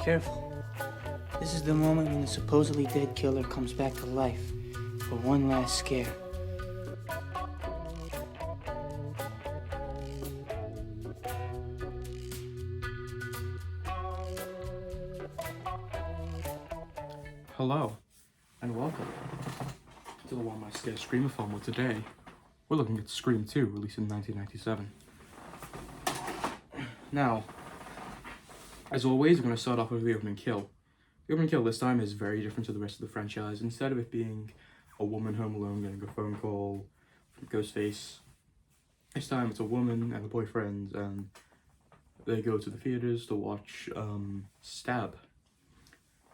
Careful. This is the moment when the supposedly dead killer comes back to life for one last scare. Hello, and welcome to the One My Scare Screamathon, where today we're looking at Scream 2, released in 1997. Now, as always, we're going to start off with the opening kill. The opening kill this time is very different to the rest of the franchise. Instead of it being a woman home alone getting a phone call from Ghostface, this time it's a woman and a boyfriend, and they go to the theaters to watch Stab.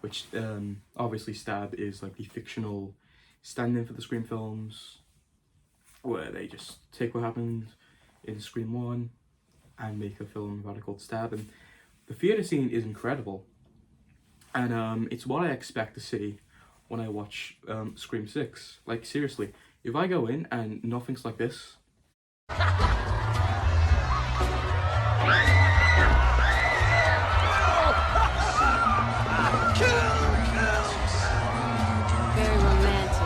Which, obviously Stab is like the fictional stand-in for the Scream films, where they just take what happened in Scream 1 and make a film about it called Stab. And the theater scene is incredible, and it's what I expect to see when I watch Scream 6. Like, seriously, if I go in and nothing's like this, Very romantic.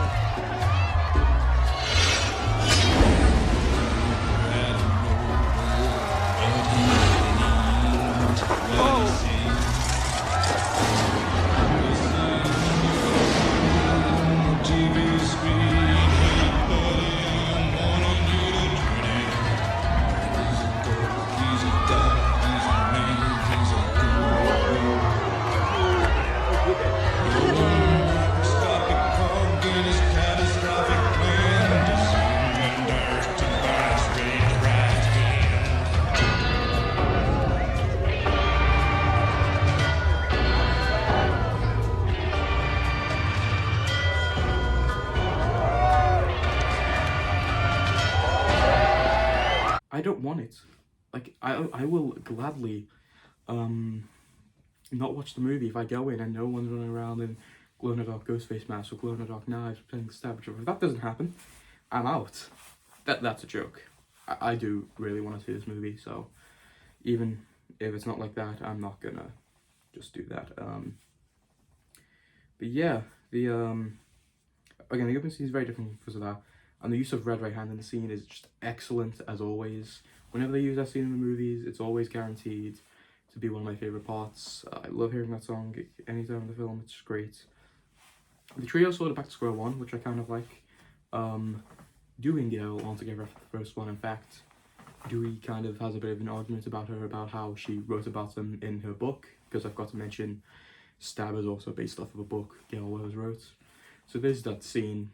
I don't want it. Like, I will gladly not watch the movie if I go in and no one's running around in glow-in-the-dark Ghostface masks or glow-in-the-dark knives pretending to stab each other. If that doesn't happen, I'm out. That's a joke. I do really want to see this movie, so even if it's not like that, I'm not gonna just do that. But yeah, again, the opening scene is very different because of that, and the use of Red Right Hand in the scene is just excellent as always. Whenever they use that scene in the movies, it's always guaranteed to be one of my favorite parts. I love hearing that song anytime in the film. It's just great. The trio sort of back to square one, which I kind of like. Dewey and Gail aren't together after the first one. In fact, Dewey kind of has a bit of an argument about her, about how she wrote about them in her book, because I've got to mention Stab is also based off of a book Gail Weathers wrote. So there's that scene,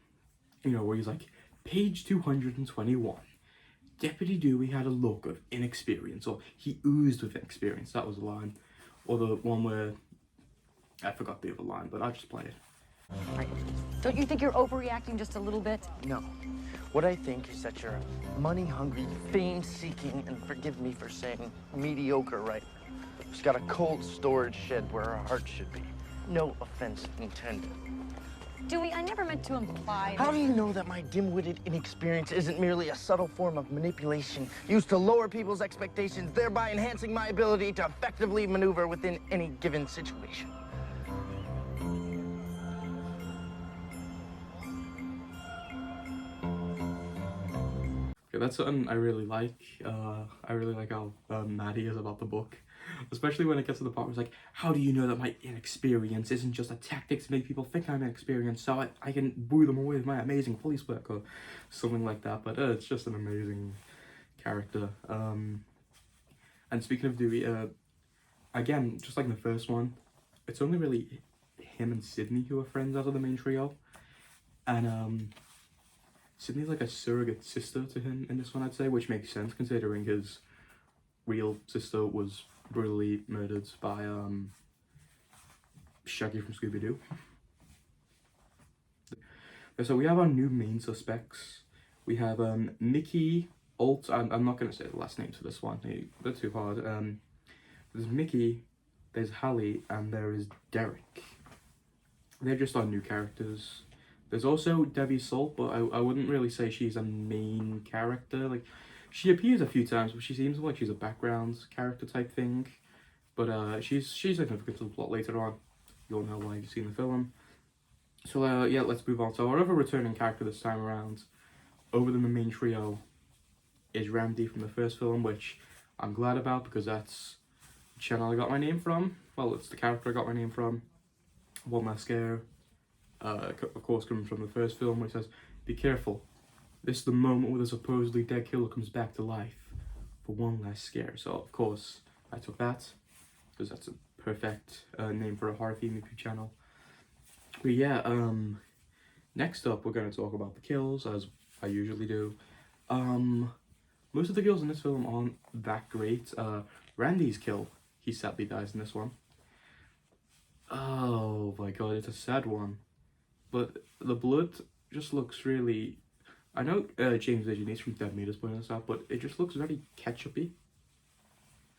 where he's like, page 221. Deputy Dewey had a look of inexperience, or he oozed with inexperience. That was the line. Or the one where, I forgot the other line, but I'll just play it. Don't you think you're overreacting just a little bit? No. What I think is that you're a money-hungry, fame-seeking, and forgive me for saying mediocre writer who's got a cold storage shed where her heart should be. No offense intended. Dewey, I never meant to imply How do you know that my dim-witted inexperience isn't merely a subtle form of manipulation used to lower people's expectations, thereby enhancing my ability to effectively maneuver within any given situation? Okay, that's something I really like. I really like how mad he is about the book. Especially when it gets to the part where it's like, how do you know that my inexperience isn't just a tactic to make people think I'm inexperienced so I can woo them away with my amazing police work or something like that. But it's just an amazing character. And speaking of Dewey, again, just like in the first one, it's only really him and Sydney who are friends out of the main trio. And Sydney's like a surrogate sister to him in this one, I'd say, which makes sense considering his real sister was brutally murdered by Shaggy from Scooby-Doo. So we have our new main suspects. We have Mickey Alt. I'm not going to say the last names for this one. They're too hard. There's Mickey, there's Hallie, and there is Derek. They're just our new characters. There's also Debbie Salt, but I wouldn't really say she's a main character. Like, she appears a few times, but she seems like she's a background character type thing. But she's significant to the plot later on. You'll know why you've seen the film. So yeah, let's move on. So our other returning character this time around, other than the main trio, is Randy from the first film, which I'm glad about because that's the channel I got my name from. Well, it's the character I got my name from. One Last Scare, of course, coming from the first film, where it says, "Be careful. This is the moment where the supposedly dead killer comes back to life for one last scare." So of course I took that because that's a perfect name for a horror theme YouTube channel. But yeah, next up we're going to talk about the kills, as I usually do. Most of the kills in this film aren't that great. Randy's kill, he sadly dies in this one. Oh my god, it's a sad one. But the blood just looks really... I know James Vigini's from Dead Meat is pointing this out, but it just looks very ketchupy.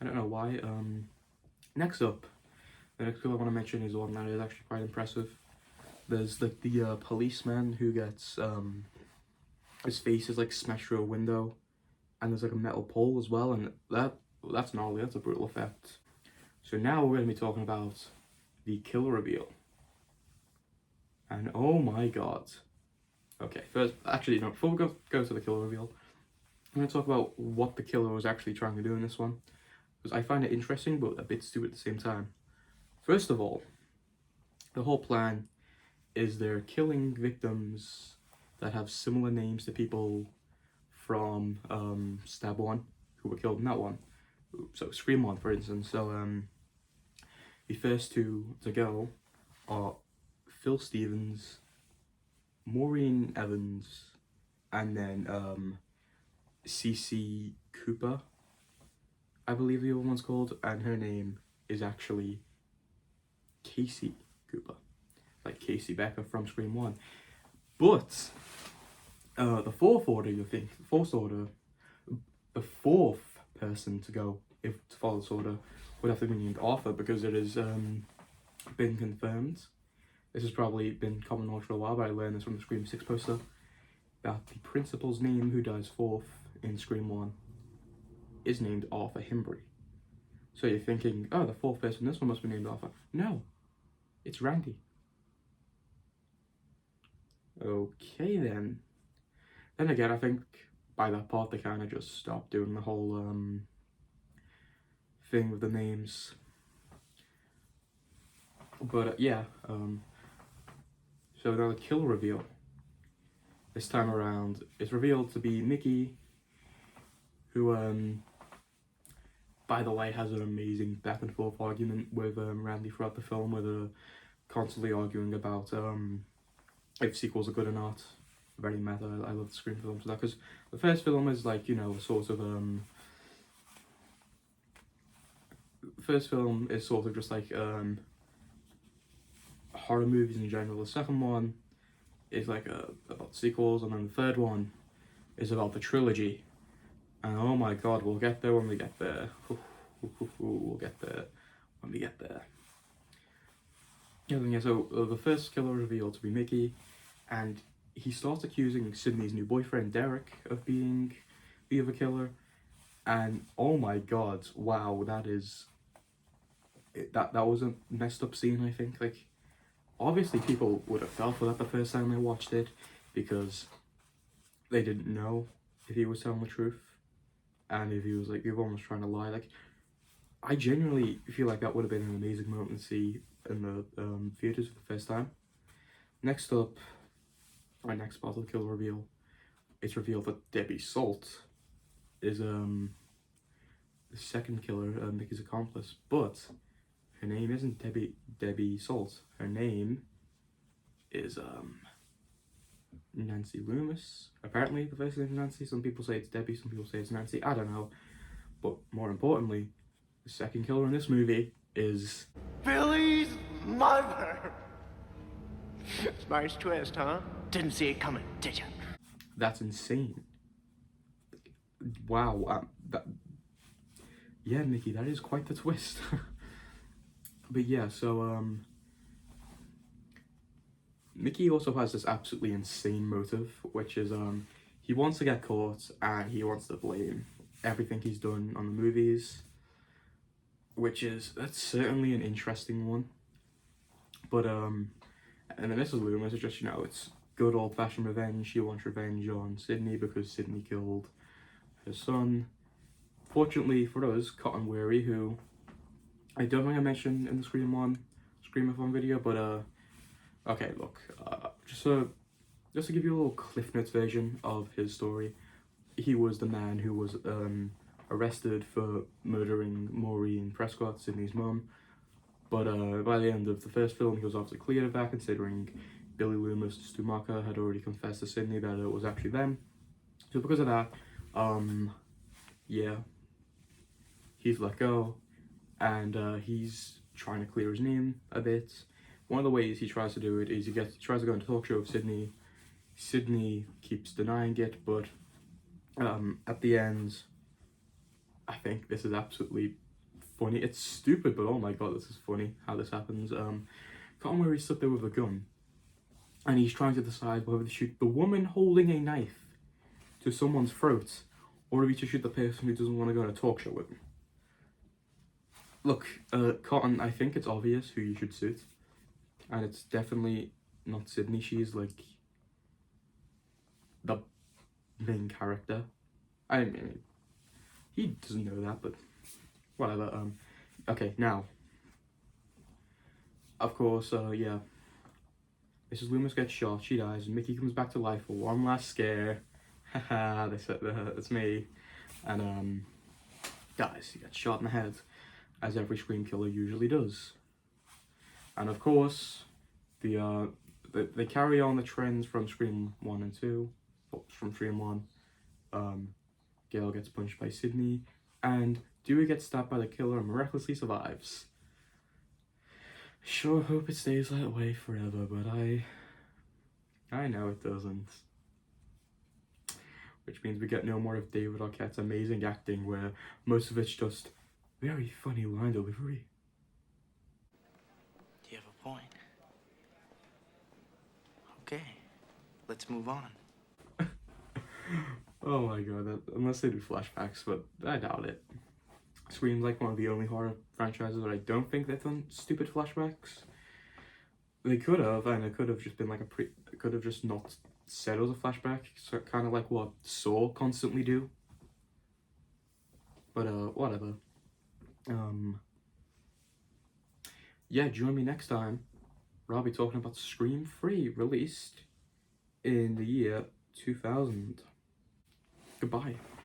I don't know why. Next up, the next kill I want to mention is one that is actually quite impressive. There's like the policeman who gets his face is like smashed through a window, and there's like a metal pole as well, and that's gnarly. That's a brutal effect. So now we're going to be talking about the kill reveal, and oh my god. Okay, first, actually, no, before we go to the kill reveal, I'm going to talk about what the killer was actually trying to do in this one, because I find it interesting but a bit stupid at the same time. First of all, the whole plan is they're killing victims that have similar names to people from Stab 1 who were killed in that one. So Screamathon, for instance. So the first two to go are Phil Stevens, Maureen Evans, and then CC Cooper, I believe the other one's called, and her name is actually Casey Cooper, like Casey Becker from Scream 1. But the fourth order, the fourth person to go, if to follow this order, would have to be named Arthur, because it has been confirmed. This has probably been common knowledge for a while, but I learned this from the Scream 6 poster, that the principal's name, who dies fourth in Scream 1, is named Arthur Himbry. So you're thinking, oh, the fourth person in this one must be named Arthur. No, it's Randy. Okay then. Then again, I think by that part they kind of just stopped doing the whole thing with the names. But yeah, so now the kill reveal. This time around, it's revealed to be Mickey, who, by the way, has an amazing back and forth argument with Randy throughout the film, where they're constantly arguing about if sequels are good or not. Very meta. I love the Scream films for that, because the first film is like, you know, sort of first film is sort of just like horror movies in general. The second one is like about sequels, and then the third one is about the trilogy. And oh my god, we'll get there when we get there. We'll get there when we get there. Yeah, so the first killer revealed to be Mickey, and he starts accusing Sydney's new boyfriend Derek of being the other killer. And oh my god, wow, that was a messed up scene. I think, like, obviously people would have fell for that the first time they watched it, because they didn't know if he was telling the truth, and if he was like, everyone was trying to lie. Like, I genuinely feel like that would have been an amazing moment to see in the theaters for the first time. Next up, our next part of the killer reveal, it's revealed that Debbie Salt is the second killer, Mickey's accomplice, but her name isn't Debbie Salt. Her name is Nancy Loomis. Apparently the first name is Nancy. Some people say it's Debbie, some people say it's Nancy. I don't know. But more importantly, the second killer in this movie is Billy's mother. Nice twist, huh? Didn't see it coming, did you? That's insane. Wow. Yeah, Mickey, that is quite the twist. But yeah, so Mickey also has this absolutely insane motive, which is he wants to get caught, and he wants to blame everything he's done on the movies that's certainly an interesting one. But and then Mrs. Loomis is just, you know, it's good old-fashioned revenge. She wants revenge on Sydney because Sydney killed her son. Fortunately for us, Cotton Weary, who I don't think I mentioned in the Screamathon video, but okay, look, just to give you a little Cliff Notes version of his story, he was the man who was arrested for murdering Maureen Prescott, Sydney's mum. But by the end of the first film, he was obviously cleared of that, considering Billy Loomis and Stu Macher had already confessed to Sydney that it was actually them. So because of that, yeah, he's let go, and he's trying to clear his name a bit. One of the ways he tries to do it is he tries to go into a talk show with Sydney. Sydney keeps denying it, but at the end, I think this is absolutely funny. It's stupid, but oh my god, this is funny how this happens. Cotton Weary's stood there with a gun, and he's trying to decide whether to shoot the woman holding a knife to someone's throat, or if he should shoot the person who doesn't want to go on a talk show with him. Look, Cotton, I think it's obvious who you should shoot, and it's definitely not Sydney. She's like the main character. I mean, he doesn't know that, but whatever. Okay, now, of course, yeah, Mrs. Loomis gets shot, she dies, and Mickey comes back to life for one last scare. Haha, they said it's me. And, dies. He gets shot in the head, as every Scream killer usually does. And of course, they carry on the trends from Scream 1 and 2. From Scream 1, Gail gets punched by Sydney, and Dewey gets stabbed by the killer and miraculously survives. Sure hope it stays that way forever, but I know it doesn't. Which means we get no more of David Arquette's amazing acting, where most of it's just very funny line delivery. You have a point. Okay, let's move on. Oh my god, unless they do flashbacks, but I doubt it. Scream's like one of the only horror franchises that I don't think they've done stupid flashbacks. They could have, and it could have just been like it could have just not said it was a flashback, so kind of like what Saw constantly do. But whatever. Yeah, join me next time where I'll be talking about Scream 3, released in the year 2000. Goodbye.